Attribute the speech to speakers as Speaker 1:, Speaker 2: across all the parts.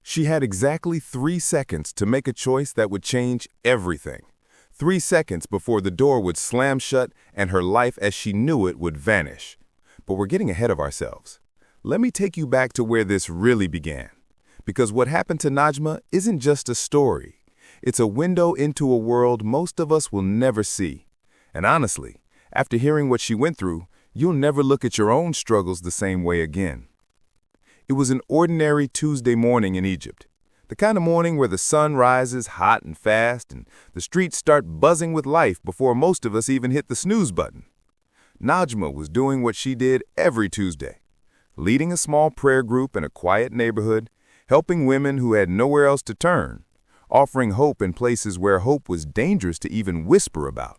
Speaker 1: She had exactly 3 seconds to make a choice that would change everything. 3 seconds before the door would slam shut and her life as she knew it would vanish. But we're getting ahead of ourselves. Let me take you back to where this really began. Because what happened to Najma isn't just a story. It's a window into a world most of us will never see. And honestly, after hearing what she went through, you'll never look at your own struggles the same way again. It was an ordinary Tuesday morning in Egypt. The kind of morning where the sun rises hot and fast and the streets start buzzing with life before most of us even hit the snooze button. Najma was doing what she did every Tuesday, leading a small prayer group in a quiet neighborhood, helping women who had nowhere else to turn, offering hope in places where hope was dangerous to even whisper about.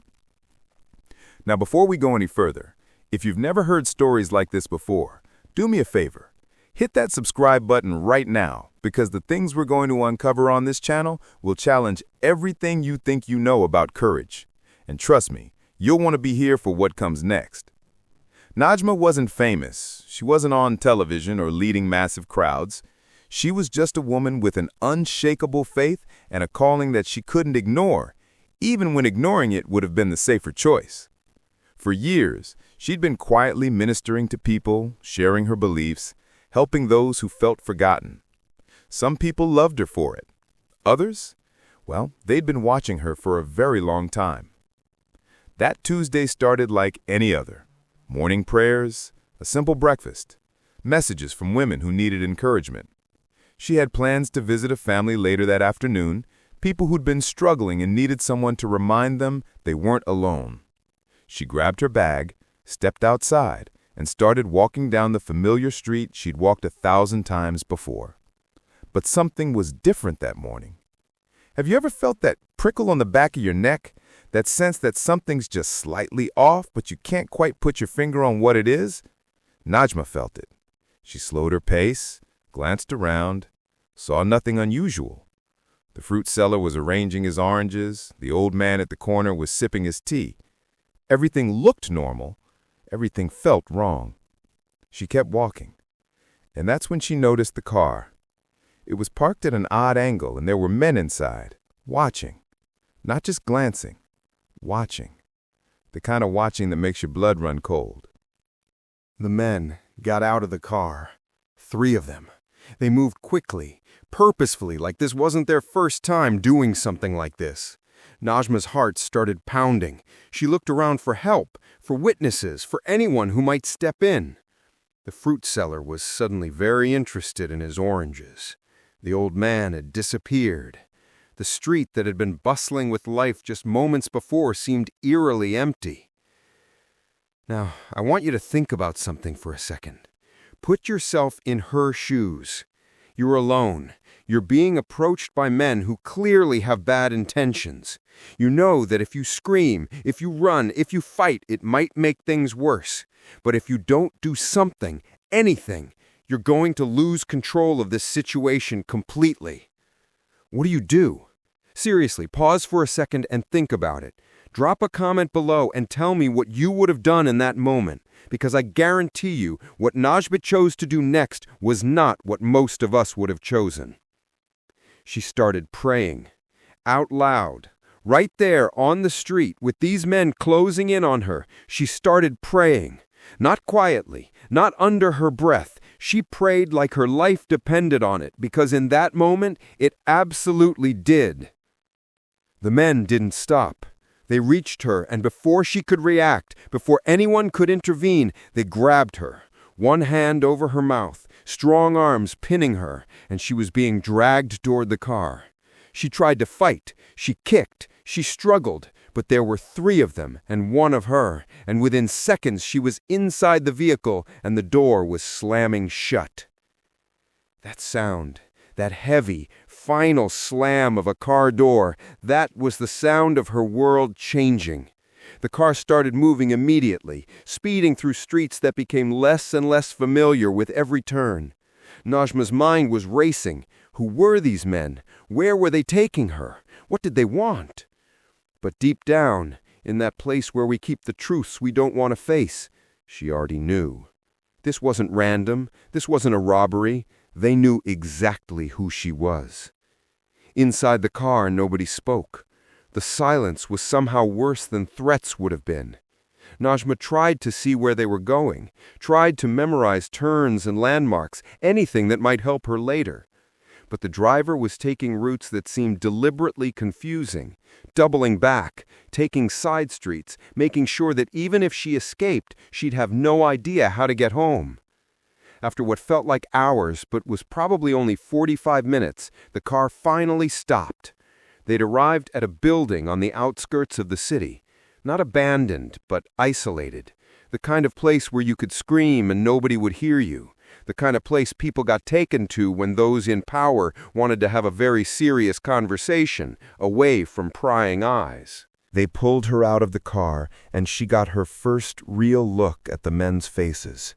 Speaker 1: Now, before we go any further, if you've never heard stories like this before, do me a favor. Hit that subscribe button right now, because the things we're going to uncover on this channel will challenge everything you think you know about courage. And trust me, you'll want to be here for what comes next. Najma wasn't famous. She wasn't on television or leading massive crowds. She was just a woman with an unshakable faith and a calling that she couldn't ignore, even when ignoring it would have been the safer choice. For years, she'd been quietly ministering to people, sharing her beliefs, helping those who felt forgotten. Some people loved her for it. Others, well, they'd been watching her for a very long time. That Tuesday started like any other. Morning prayers, a simple breakfast, messages from women who needed encouragement. She had plans to visit a family later that afternoon, people who'd been struggling and needed someone to remind them they weren't alone. She grabbed her bag, stepped outside, and started walking down the familiar street she'd walked 1,000 times before. But something was different that morning. Have you ever felt that prickle on the back of your neck? That sense that something's just slightly off, but you can't quite put your finger on what it is? Najma felt it. She slowed her pace, glanced around, saw nothing unusual. The fruit seller was arranging his oranges. The old man at the corner was sipping his tea. Everything looked normal. Everything felt wrong. She kept walking. And that's when she noticed the car. It was parked at an odd angle, and there were men inside, watching. Not just glancing, watching. The kind of watching that makes your blood run cold.
Speaker 2: The men got out of the car. 3 of them. They moved quickly, purposefully, like this wasn't their first time doing something like this. Najma's heart started pounding. She looked around for help, for witnesses, for anyone who might step in. The fruit seller was suddenly very interested in his oranges. The old man had disappeared. The street that had been bustling with life just moments before seemed eerily empty. Now, I want you to think about something for a second. Put yourself in her shoes. You're alone. You're being approached by men who clearly have bad intentions. You know that if you scream, if you run, if you fight, it might make things worse. But if you don't do something, anything, you're going to lose control of this situation completely. What do? Seriously, pause for a second and think about it. Drop a comment below and tell me what you would have done in that moment, because I guarantee you what Najma chose to do next was not what most of us would have chosen. She started praying, out loud, right there on the street with these men closing in on her. She started praying, not quietly, not under her breath. She prayed like her life depended on it, because in that moment, it absolutely did. The men didn't stop. They reached her, and before she could react, before anyone could intervene, they grabbed her, one hand over her mouth, strong arms pinning her, and she was being dragged toward the car. She tried to fight, she kicked, she struggled, but there were 3 of them and 1 of her, and within seconds she was inside the vehicle and the door was slamming shut. That sound, that heavy, final slam of a car door, that was the sound of her world changing. The car started moving immediately, speeding through streets that became less and less familiar with every turn. Najma's mind was racing. Who were these men? Where were they taking her? What did they want? But deep down, in that place where we keep the truths we don't want to face, she already knew. This wasn't random. This wasn't a robbery. They knew exactly who she was. Inside the car, nobody spoke. The silence was somehow worse than threats would have been. Najma tried to see where they were going, tried to memorize turns and landmarks, anything that might help her later. But the driver was taking routes that seemed deliberately confusing, doubling back, taking side streets, making sure that even if she escaped, she'd have no idea how to get home. After what felt like hours, but was probably only 45 minutes, the car finally stopped. They'd arrived at a building on the outskirts of the city. Not abandoned, but isolated. The kind of place where you could scream and nobody would hear you. The kind of place people got taken to when those in power wanted to have a very serious conversation, away from prying eyes. They pulled her out of the car, and she got her first real look at the men's faces.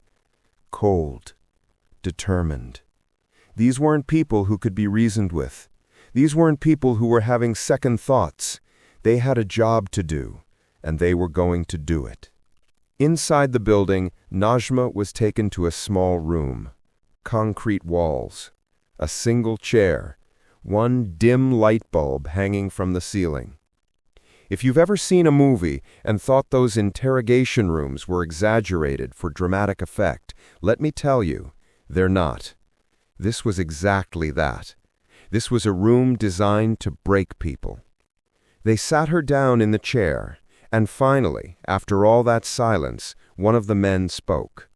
Speaker 2: Cold. Determined. These weren't people who could be reasoned with. These weren't people who were having second thoughts. They had a job to do, and they were going to do it. Inside the building, Najma was taken to a small room. Concrete walls. A single chair. One dim light bulb hanging from the ceiling. If you've ever seen a movie and thought those interrogation rooms were exaggerated for dramatic effect, let me tell you, they're not. This was exactly that. This was a room designed to break people. They sat her down in the chair, and finally, after all that silence, one of the men spoke.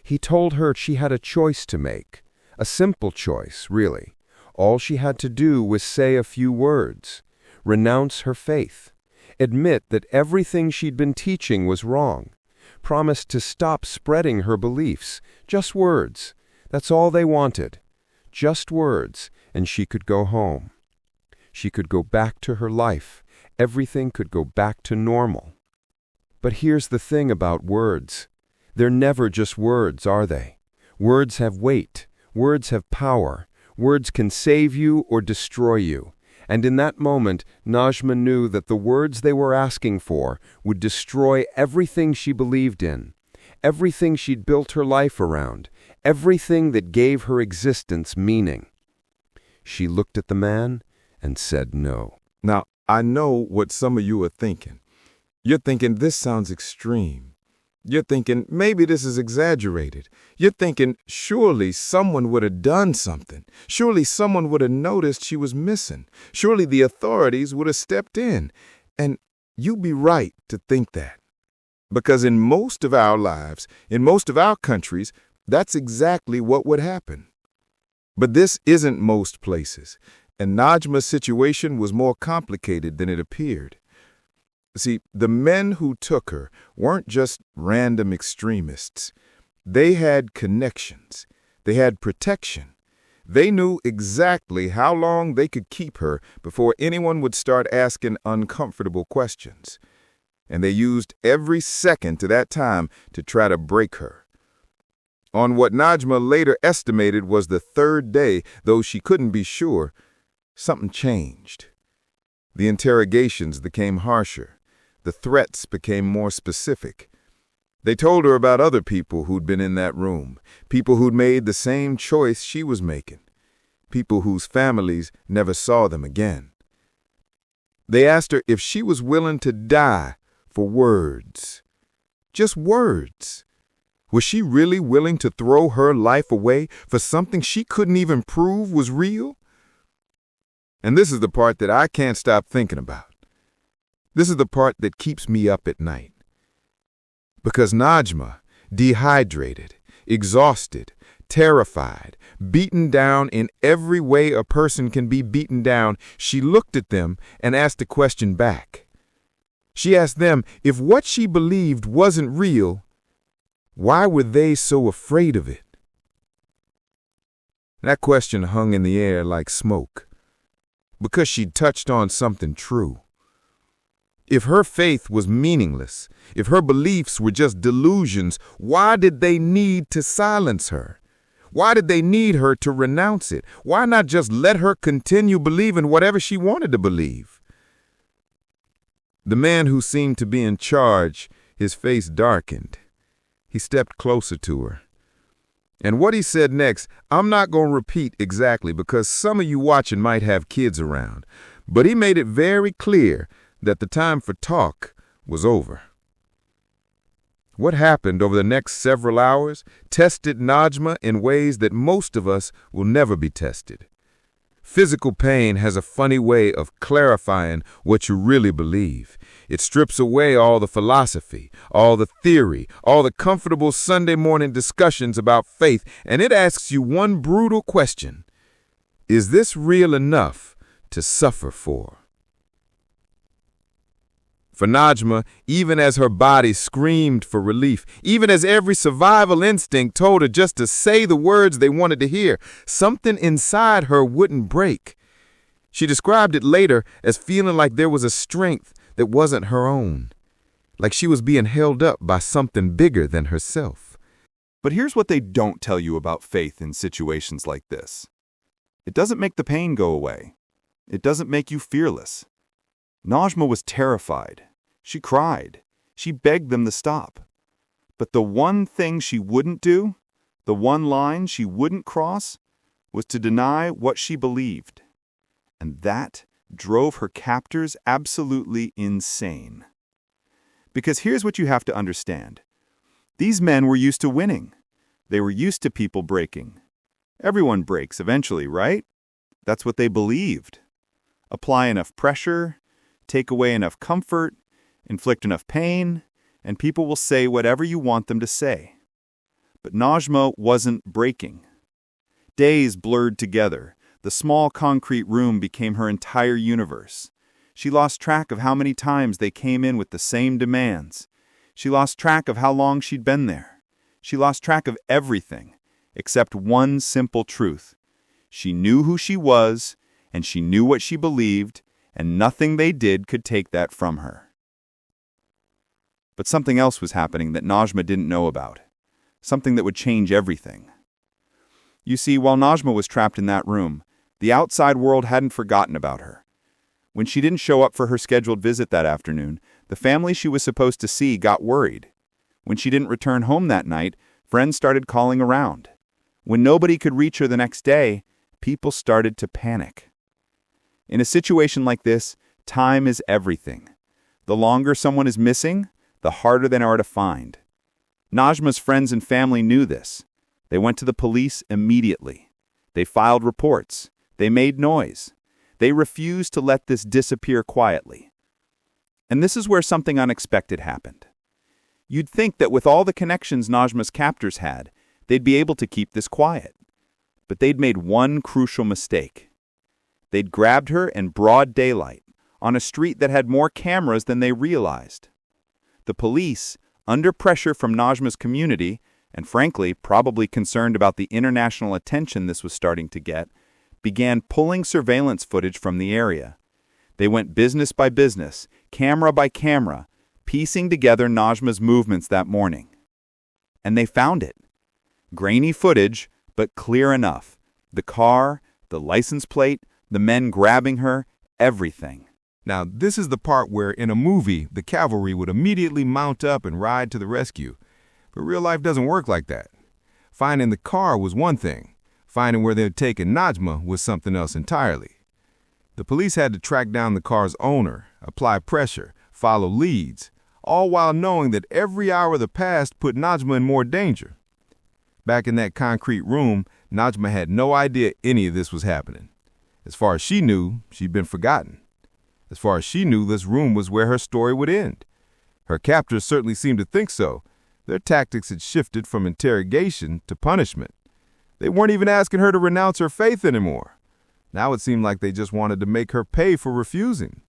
Speaker 2: He told her she had a choice to make. A simple choice, really. All she had to do was say a few words. Renounce her faith. Admit that everything she'd been teaching was wrong. Promise to stop spreading her beliefs. Just words. That's all they wanted. Just words, and she could go home. She could go back to her life. Everything could go back to normal. But here's the thing about words. They're never just words, are they? Words have weight. Words have power. Words can save you or destroy you. And in that moment, Najma knew that the words they were asking for would destroy everything she believed in, everything she'd built her life around, everything that gave her existence meaning. She looked at the man and said no.
Speaker 1: Now, I know what some of you are thinking. You're thinking this sounds extreme. You're thinking maybe this is exaggerated. You're thinking surely someone would have done something. Surely someone would have noticed she was missing. Surely the authorities would have stepped in. And you'd be right to think that. Because in most of our lives, in most of our countries, that's exactly what would happen. But this isn't most places, and Najma's situation was more complicated than it appeared. See, the men who took her weren't just random extremists. They had connections. They had protection. They knew exactly how long they could keep her before anyone would start asking uncomfortable questions. And they used every second to that time to try to break her. On what Najma later estimated was the third day, though she couldn't be sure, something changed. The interrogations became harsher. The threats became more specific. They told her about other people who'd been in that room, people who'd made the same choice she was making, people whose families never saw them again. They asked her if she was willing to die for words. Just words. Was she really willing to throw her life away for something she couldn't even prove was real? And this is the part that I can't stop thinking about. This is the part that keeps me up at night. Because Najma, dehydrated, exhausted, terrified, beaten down in every way a person can be beaten down, she looked at them and asked a question back. She asked them if what she believed wasn't real, why were they so afraid of it? That question hung in the air like smoke, because she'd touched on something true. If her faith was meaningless, if her beliefs were just delusions, why did they need to silence her? Why did they need her to renounce it? Why not just let her continue believing whatever she wanted to believe? The man who seemed to be in charge, his face darkened. He stepped closer to her. And what he said next, I'm not going to repeat exactly because some of you watching might have kids around. But he made it very clear that the time for talk was over. What happened over the next several hours tested Najma in ways that most of us will never be tested. Physical pain has a funny way of clarifying what you really believe. It strips away all the philosophy, all the theory, all the comfortable Sunday morning discussions about faith, and it asks you one brutal question. Is this real enough to suffer for? For Najma, even as her body screamed for relief, even as every survival instinct told her just to say the words they wanted to hear, something inside her wouldn't break. She described it later as feeling like there was a strength that wasn't her own, like she was being held up by something bigger than herself.
Speaker 3: But here's what they don't tell you about faith in situations like this. It doesn't make the pain go away. It doesn't make you fearless. Najma was terrified. She cried. She begged them to stop. But the one thing she wouldn't do, the one line she wouldn't cross, was to deny what she believed. And that drove her captors absolutely insane. Because here's what you have to understand. These men were used to winning. They were used to people breaking. Everyone breaks eventually, right? That's what they believed. Apply enough pressure, take away enough comfort, inflict enough pain, and people will say whatever you want them to say. But Najma wasn't breaking. Days blurred together. The small concrete room became her entire universe. She lost track of how many times they came in with the same demands. She lost track of how long she'd been there. She lost track of everything, except one simple truth. She knew who she was, and she knew what she believed, and nothing they did could take that from her. But something else was happening that Najma didn't know about. Something that would change everything. You see, while Najma was trapped in that room, the outside world hadn't forgotten about her. When she didn't show up for her scheduled visit that afternoon, the family she was supposed to see got worried. When she didn't return home that night, friends started calling around. When nobody could reach her the next day, people started to panic. In a situation like this, time is everything. The longer someone is missing, the harder they are to find. Najma's friends and family knew this. They went to the police immediately. They filed reports. They made noise. They refused to let this disappear quietly. And this is where something unexpected happened. You'd think that with all the connections Najma's captors had, they'd be able to keep this quiet. But they'd made one crucial mistake. They'd grabbed her in broad daylight, on a street that had more cameras than they realized. The police, under pressure from Najma's community, and frankly, probably concerned about the international attention this was starting to get, began pulling surveillance footage from the area. They went business by business, camera by camera, piecing together Najma's movements that morning. And they found it. Grainy footage, but clear enough. The car, the license plate, the men grabbing her, everything.
Speaker 1: Now, this is the part where in a movie, the cavalry would immediately mount up and ride to the rescue. But real life doesn't work like that. Finding the car was one thing. Finding where they'd taken Najma was something else entirely. The police had to track down the car's owner, apply pressure, follow leads, all while knowing that every hour that passed put Najma in more danger. Back in that concrete room, Najma had no idea any of this was happening. As far as she knew, she'd been forgotten. As far as she knew, this room was where her story would end. Her captors certainly seemed to think so. Their tactics had shifted from interrogation to punishment. They weren't even asking her to renounce her faith anymore. Now it seemed like they just wanted to make her pay for refusing.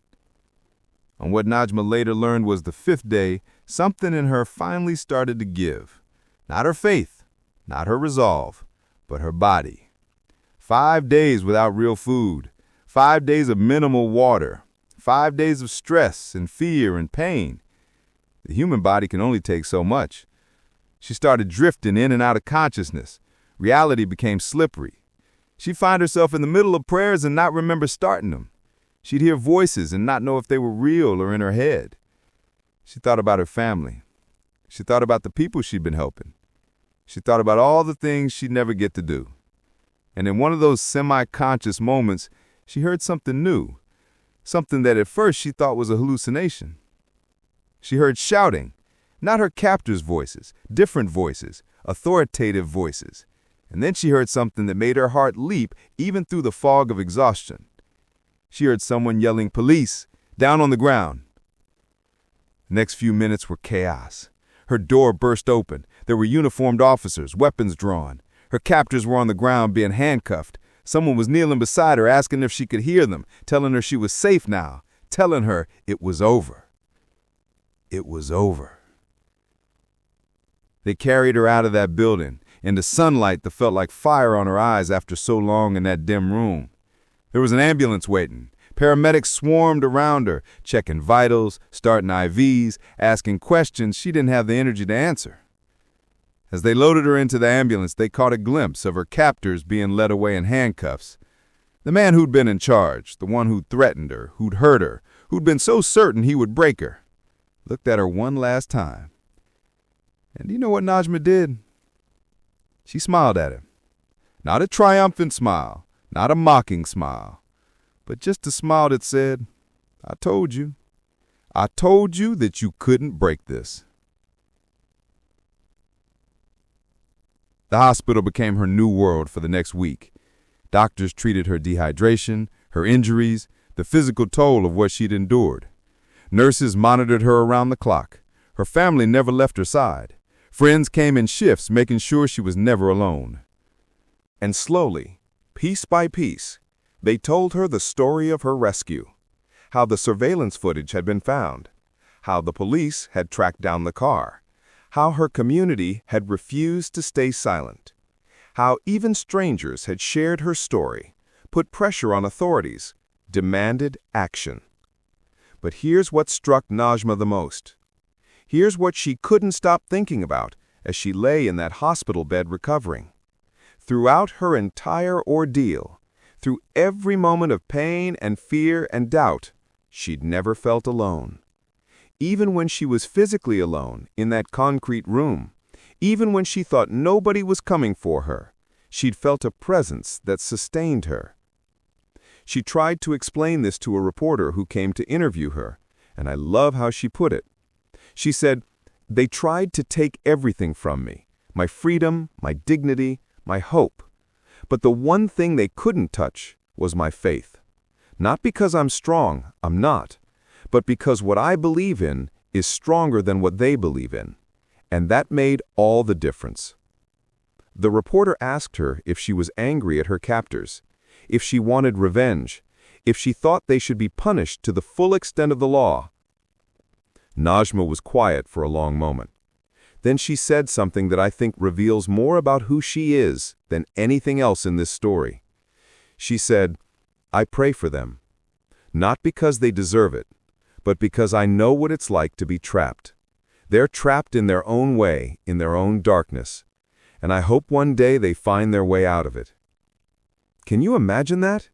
Speaker 1: On what Najma later learned was the fifth day, something in her finally started to give. Not her faith, not her resolve, but her body. 5 days without real food, 5 days of minimal water, 5 days of stress and fear and pain. The human body can only take so much. She started drifting in and out of consciousness. Reality became slippery. She'd find herself in the middle of prayers and not remember starting them. She'd hear voices and not know if they were real or in her head. She thought about her family. She thought about the people she'd been helping. She thought about all the things she'd never get to do. And in one of those semi-conscious moments, she heard something new, something that at first she thought was a hallucination. She heard shouting, not her captors' voices, different voices, authoritative voices. And then she heard something that made her heart leap even through the fog of exhaustion. She heard someone yelling, "Police! Down on the ground!" The next few minutes were chaos. Her door burst open. There were uniformed officers, weapons drawn. Her captors were on the ground being handcuffed. Someone was kneeling beside her asking if she could hear them, telling her she was safe now, telling her it was over. It was over. They carried her out of that building, into sunlight that felt like fire on her eyes after so long in that dim room. There was an ambulance waiting. Paramedics swarmed around her, checking vitals, starting IVs, asking questions she didn't have the energy to answer. As they loaded her into the ambulance, they caught a glimpse of her captors being led away in handcuffs. The man who'd been in charge, the one who'd threatened her, who'd hurt her, who'd been so certain he would break her, looked at her one last time. And do you know what Najma did? She smiled at him. Not a triumphant smile, not a mocking smile, but just a smile that said, "I told you. I told you that you couldn't break this." The hospital became her new world for the next week. Doctors treated her dehydration, her injuries, the physical toll of what she'd endured. Nurses monitored her around the clock. Her family never left her side. Friends came in shifts, making sure she was never alone. And slowly, piece by piece, they told her the story of her rescue, how the surveillance footage had been found, how the police had tracked down the car, how her community had refused to stay silent, how even strangers had shared her story, put pressure on authorities, demanded action. But here's what struck Najma the most. Here's what she couldn't stop thinking about as she lay in that hospital bed recovering. Throughout her entire ordeal, through every moment of pain and fear and doubt, she'd never felt alone. Even when she was physically alone in that concrete room, even when she thought nobody was coming for her, she'd felt a presence that sustained her. She tried to explain this to a reporter who came to interview her, and I love how she put it. She said, "They tried to take everything from me, my freedom, my dignity, my hope. But the one thing they couldn't touch was my faith. Not because I'm strong, I'm not, but because what I believe in is stronger than what they believe in. And that made all the difference." The reporter asked her if she was angry at her captors, if she wanted revenge, if she thought they should be punished to the full extent of the law. Najma was quiet for a long moment. Then she said something that I think reveals more about who she is than anything else in this story. She said, "I pray for them, not because they deserve it, but because I know what it's like to be trapped. They're trapped in their own way, in their own darkness, and I hope one day they find their way out of it." Can you imagine that?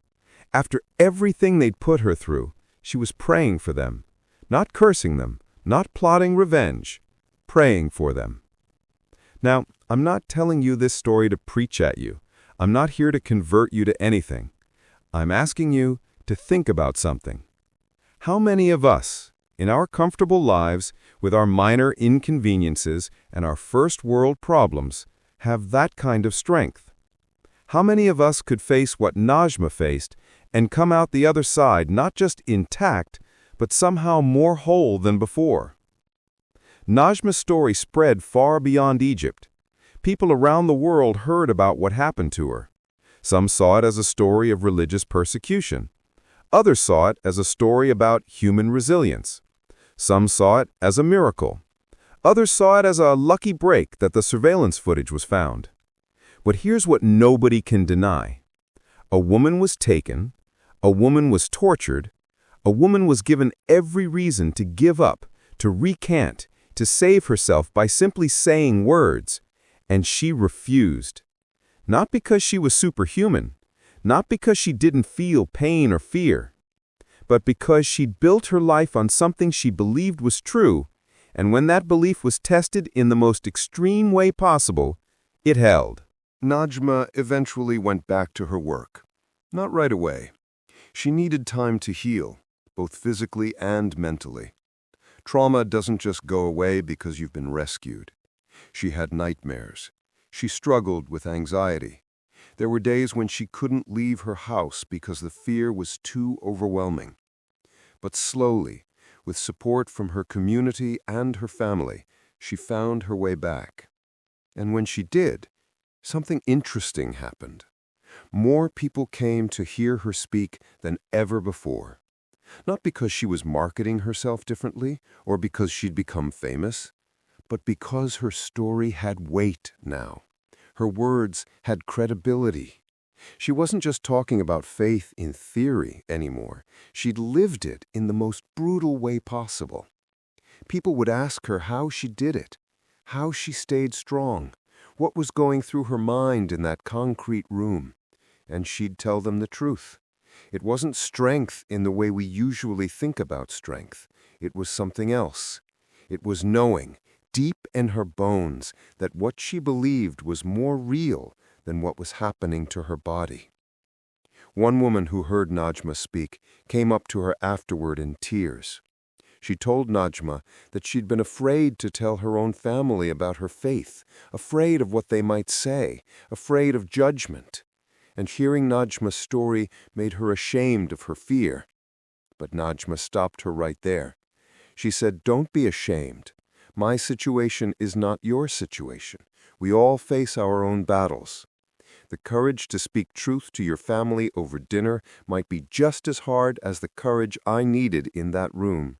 Speaker 1: After everything they'd put her through, she was praying for them, not cursing them, not plotting revenge, praying for them. Now, I'm not telling you this story to preach at you. I'm not here to convert you to anything. I'm asking you to think about something. How many of us, in our comfortable lives, with our minor inconveniences and our first world problems, have that kind of strength? How many of us could face what Najma faced and come out the other side not just intact, but somehow more whole than before? Najma's story spread far beyond Egypt. People around the world heard about what happened to her. Some saw it as a story of religious persecution. Others saw it as a story about human resilience. Some saw it as a miracle. Others saw it as a lucky break that the surveillance footage was found. But here's what nobody can deny. A woman was taken, a woman was tortured, a woman was given every reason to give up, to recant, to save herself by simply saying words, and she refused. Not because she was superhuman, not because she didn't feel pain or fear, but because she'd built her life on something she believed was true, and when that belief was tested in the most extreme way possible, It held.
Speaker 2: Najma eventually went back to her work. Not right away. She needed time to heal, both physically and mentally. Trauma doesn't just go away because you've been rescued. She had nightmares. She struggled with anxiety. There were days when she couldn't leave her house because the fear was too overwhelming. But slowly, with support from her community and her family, she found her way back. And when she did, something interesting happened. More people came to hear her speak than ever before. Not because she was marketing herself differently or because she'd become famous, but because her story had weight now. Her words had credibility. She wasn't just talking about faith in theory anymore. She'd lived it in the most brutal way possible. People would ask her how she did it, how she stayed strong, what was going through her mind in that concrete room. And she'd tell them the truth. It wasn't strength in the way we usually think about strength. It was something else. It was knowing, deep in her bones, that what she believed was more real than what was happening to her body. One woman who heard Najma speak came up to her afterward in tears. She told Najma that she'd been afraid to tell her own family about her faith, afraid of what they might say, afraid of judgment. And hearing Najma's story made her ashamed of her fear. But Najma stopped her right there. She said, "Don't be ashamed. My situation is not your situation. We all face our own battles. The courage to speak truth to your family over dinner might be just as hard as the courage I needed in that room.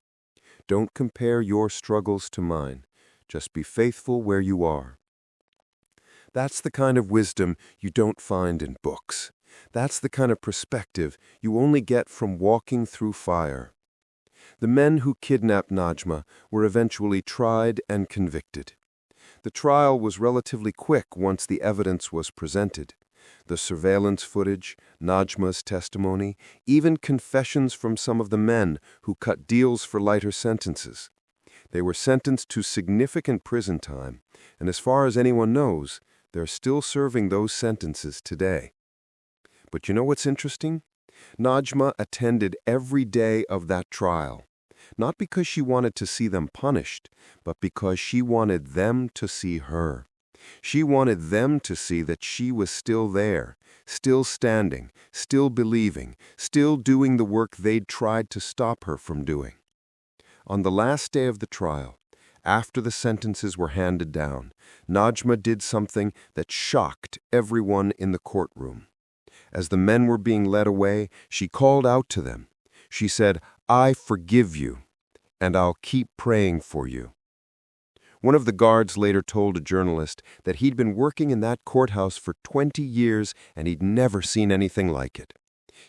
Speaker 2: Don't compare your struggles to mine. Just be faithful where you are." That's the kind of wisdom you don't find in books. That's the kind of perspective you only get from walking through fire. The men who kidnapped Najma were eventually tried and convicted. The trial was relatively quick once the evidence was presented. The surveillance footage, Najma's testimony, even confessions from some of the men who cut deals for lighter sentences. They were sentenced to significant prison time, and as far as anyone knows, they're still serving those sentences today. But you know what's interesting? Najma attended every day of that trial, not because she wanted to see them punished, but because she wanted them to see her. She wanted them to see that she was still there, still standing, still believing, still doing the work they'd tried to stop her from doing. On the last day of the trial, after the sentences were handed down, Najma did something that shocked everyone in the courtroom. As the men were being led away, she called out to them. She said, "I forgive you, and I'll keep praying for you." One of the guards later told a journalist that he'd been working in that courthouse for 20 years and he'd never seen anything like it.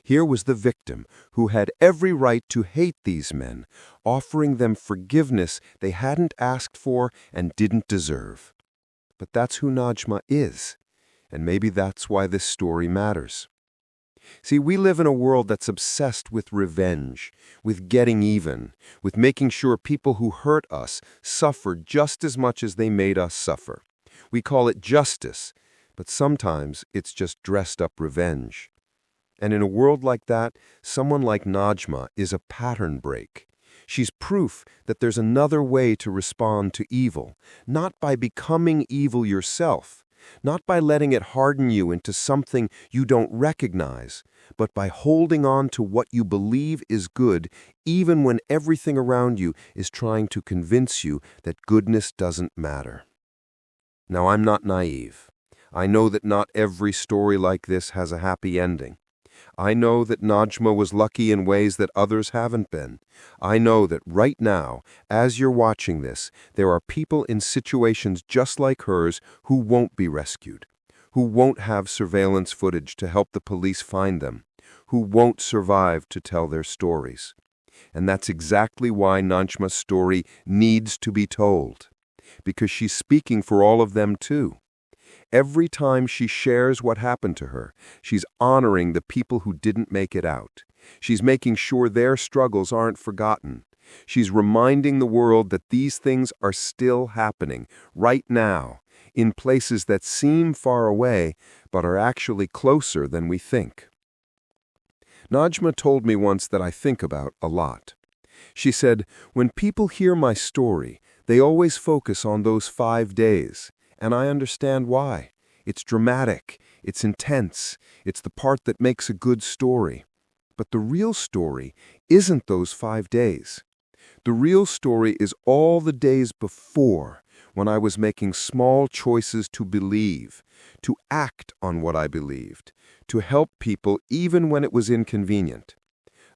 Speaker 2: Here was the victim, who had every right to hate these men, offering them forgiveness they hadn't asked for and didn't deserve. But that's who Najma is, and maybe that's why this story matters. See, we live in a world that's obsessed with revenge, with getting even, with making sure people who hurt us suffer just as much as they made us suffer. We call it justice, but sometimes it's just dressed up revenge. And in a world like that, someone like Najma is a pattern break. She's proof that there's another way to respond to evil, not by becoming evil yourself, not by letting it harden you into something you don't recognize, but by holding on to what you believe is good, even when everything around you is trying to convince you that goodness doesn't matter. Now, I'm not naive. I know that not every story like this has a happy ending. I know that Najma was lucky in ways that others haven't been. I know that right now, as you're watching this, there are people in situations just like hers who won't be rescued, who won't have surveillance footage to help the police find them, who won't survive to tell their stories. And that's exactly why Najma's story needs to be told, because she's speaking for all of them too. Every time she shares what happened to her, she's honoring the people who didn't make it out. She's making sure their struggles aren't forgotten. She's reminding the world that these things are still happening, right now, in places that seem far away but are actually closer than we think. Najma told me once that I think about a lot. She said, "When people hear my story, they always focus on those 5 days, and I understand why. It's dramatic, it's intense, it's the part that makes a good story. But the real story isn't those 5 days. The real story is all the days before, when I was making small choices to believe, to act on what I believed, to help people even when it was inconvenient.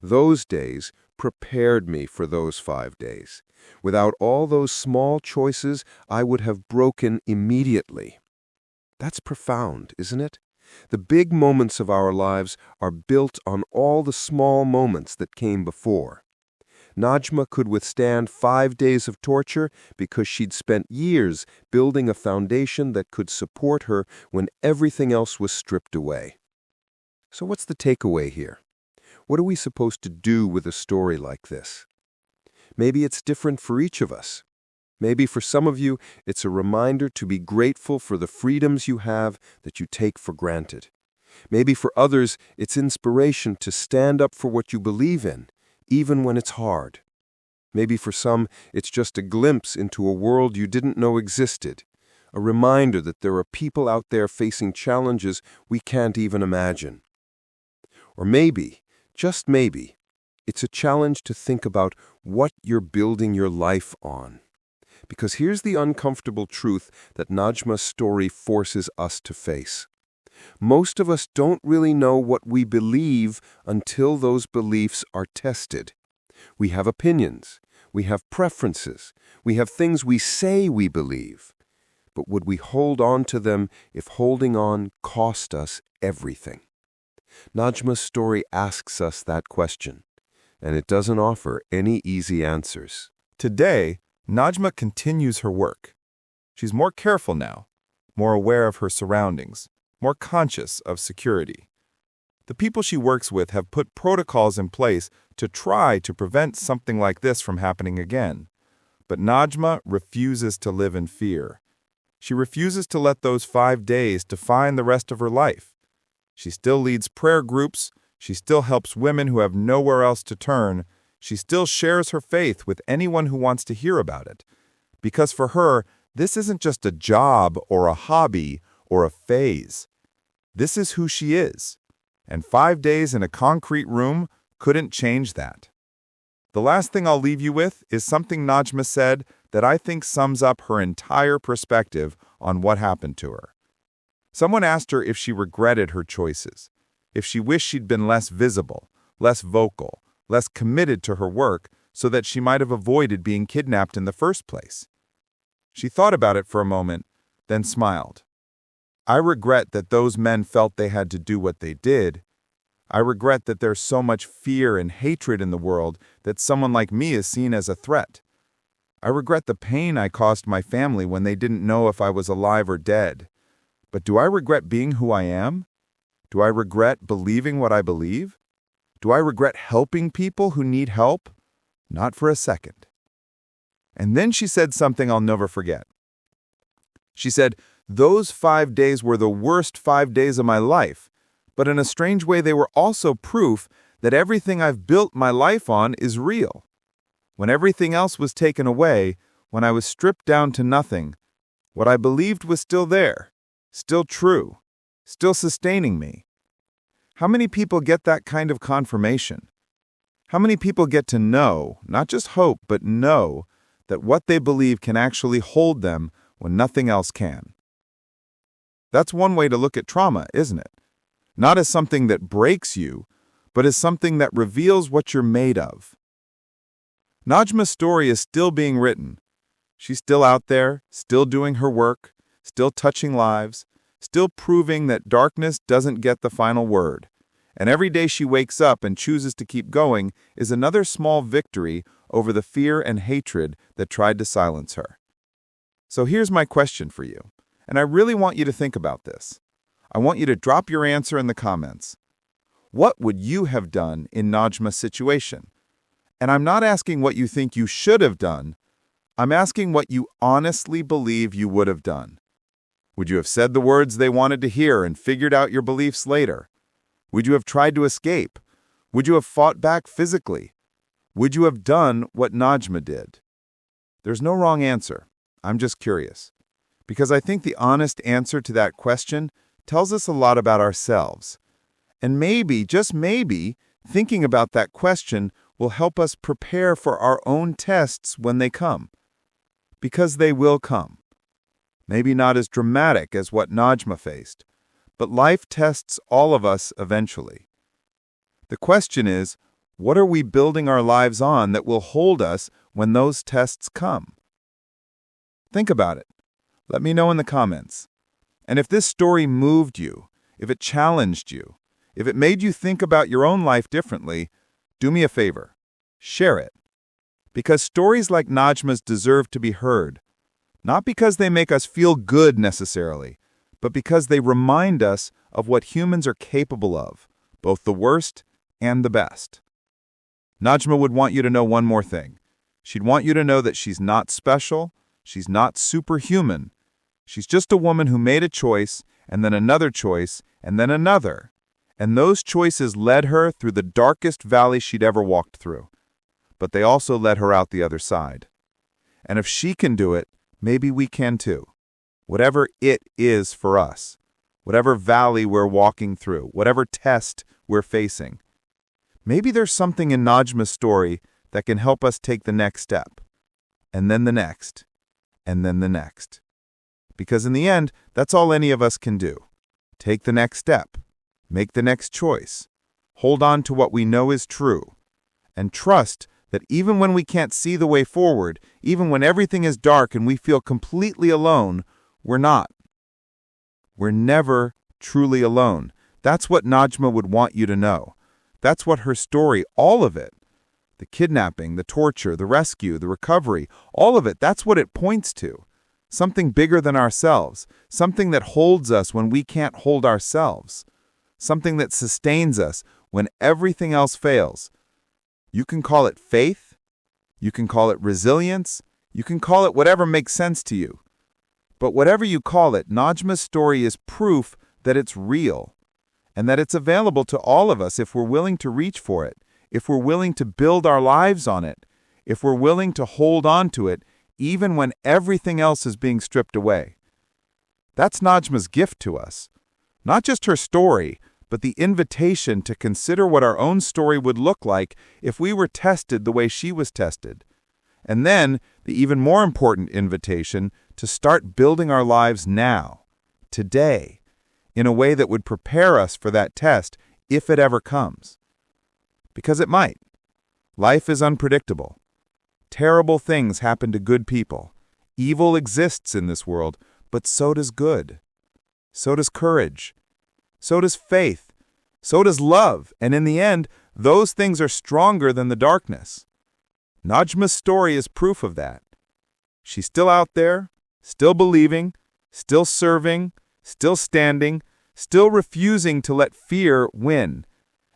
Speaker 2: Those days prepared me for those 5 days. Without all those small choices, I would have broken immediately." That's profound, isn't it? The big moments of our lives are built on all the small moments that came before. Najma could withstand 5 days of torture because she'd spent years building a foundation that could support her when everything else was stripped away. So what's the takeaway here? What are we supposed to do with a story like this? Maybe it's different for each of us. Maybe for some of you, it's a reminder to be grateful for the freedoms you have that you take for granted. Maybe for others, it's inspiration to stand up for what you believe in, even when it's hard. Maybe for some, it's just a glimpse into a world you didn't know existed, a reminder that there are people out there facing challenges we can't even imagine. Or maybe, just maybe, it's a challenge to think about what you're building your life on. Because here's the uncomfortable truth that Najma's story forces us to face. Most of us don't really know what we believe until those beliefs are tested. We have opinions, we have preferences, we have things we say we believe. But would we hold on to them if holding on cost us everything? Najma's story asks us that question, and it doesn't offer any easy answers.
Speaker 3: Today, Najma continues her work. She's more careful now, more aware of her surroundings, more conscious of security. The people she works with have put protocols in place to try to prevent something like this from happening again. But Najma refuses to live in fear. She refuses to let those 5 days define the rest of her life. She still leads prayer groups, she still helps women who have nowhere else to turn, she still shares her faith with anyone who wants to hear about it. Because for her, this isn't just a job or a hobby or a phase. This is who she is. And 5 days in a concrete room couldn't change that. The last thing I'll leave you with is something Najma said that I think sums up her entire perspective on what happened to her. Someone asked her if she regretted her choices, if she wished she'd been less visible, less vocal, less committed to her work so that she might have avoided being kidnapped in the first place. She thought about it for a moment, then smiled. "I regret that those men felt they had to do what they did. I regret that there's so much fear and hatred in the world that someone like me is seen as a threat. I regret the pain I caused my family when they didn't know if I was alive or dead. But do I regret being who I am? Do I regret believing what I believe? Do I regret helping people who need help? Not for a second." And then she said something I'll never forget. She said, "Those 5 days were the worst 5 days of my life, but in a strange way they were also proof that everything I've built my life on is real. When everything else was taken away, when I was stripped down to nothing, what I believed was still there, still true, still sustaining me." How many people get that kind of confirmation? How many people get to know, not just hope, but know, that what they believe can actually hold them when nothing else can? That's one way to look at trauma, isn't it? Not as something that breaks you, but as something that reveals what you're made of. Najma's story is still being written. She's still out there, still doing her work, still touching lives, still proving that darkness doesn't get the final word. And every day she wakes up and chooses to keep going is another small victory over the fear and hatred that tried to silence her. So here's my question for you, and I really want you to think about this. I want you to drop your answer in the comments. What would you have done in Najma's situation? And I'm not asking what you think you should have done. I'm asking what you honestly believe you would have done.
Speaker 1: Would you have said the words they wanted to hear and figured out your beliefs later? Would you have tried to escape? Would you have fought back physically? Would you have done what Najma did? There's no wrong answer. I'm just curious. Because I think the honest answer to that question tells us a lot about ourselves. And maybe, just maybe, thinking about that question will help us prepare for our own tests when they come. Because they will come. Maybe not as dramatic as what Najma faced, but life tests all of us eventually. The question is, what are we building our lives on that will hold us when those tests come? Think about it. Let me know in the comments. And if this story moved you, if it challenged you, if it made you think about your own life differently, do me a favor. Share it. Because stories like Najma's deserve to be heard. Not because they make us feel good necessarily, but because they remind us of what humans are capable of, both the worst and the best. Najma would want you to know one more thing. She'd want you to know that she's not special, she's not superhuman. She's just a woman who made a choice, and then another choice, and then another. And those choices led her through the darkest valley she'd ever walked through. But they also led her out the other side. And if she can do it, maybe we can too. Whatever it is for us, whatever valley we're walking through, whatever test we're facing. Maybe there's something in Najma's story that can help us take the next step, and then the next, and then the next. Because in the end, that's all any of us can do. Take the next step, make the next choice, hold on to what we know is true, and trust that even when we can't see the way forward, even when everything is dark and we feel completely alone, we're not. We're never truly alone. That's what Najma would want you to know. That's what her story, all of it, the kidnapping, the torture, the rescue, the recovery, all of it, that's what it points to. Something bigger than ourselves, something that holds us when we can't hold ourselves, something that sustains us when everything else fails. You can call it faith, you can call it resilience, you can call it whatever makes sense to you. But whatever you call it, Najma's story is proof that it's real, and that it's available to all of us if we're willing to reach for it, if we're willing to build our lives on it, if we're willing to hold on to it, even when everything else is being stripped away. That's Najma's gift to us. Not just her story, but the invitation to consider what our own story would look like if we were tested the way she was tested. And then, the even more important invitation to start building our lives now, today, in a way that would prepare us for that test if it ever comes. Because it might. Life is unpredictable. Terrible things happen to good people. Evil exists in this world, but so does good. So does courage. So does faith. So does love. And in the end, those things are stronger than the darkness. Najma's story is proof of that. She's still out there, still believing, still serving, still standing, still refusing to let fear win.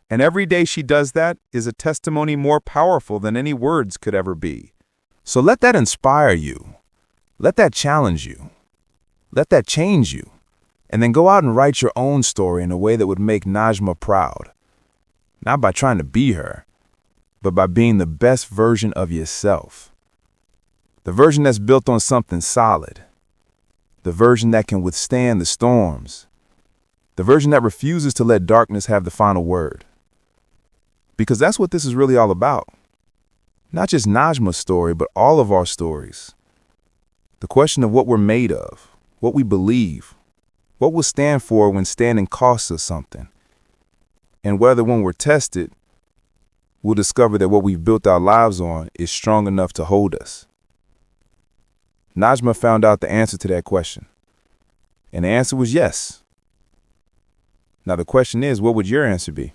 Speaker 1: And every day she does that is a testimony more powerful than any words could ever be. So let that inspire you. Let that challenge you. Let that change you. And then go out and write your own story in a way that would make Najma proud. Not by trying to be her, but by being the best version of yourself. The version that's built on something solid. The version that can withstand the storms. The version that refuses to let darkness have the final word. Because that's what this is really all about. Not just Najma's story, but all of our stories. The question of what we're made of, what we believe, what we'll stand for when standing costs us something. And whether when we're tested, we'll discover that what we've built our lives on is strong enough to hold us. Najma found out the answer to that question. And the answer was yes. Now the question is, what would your answer be?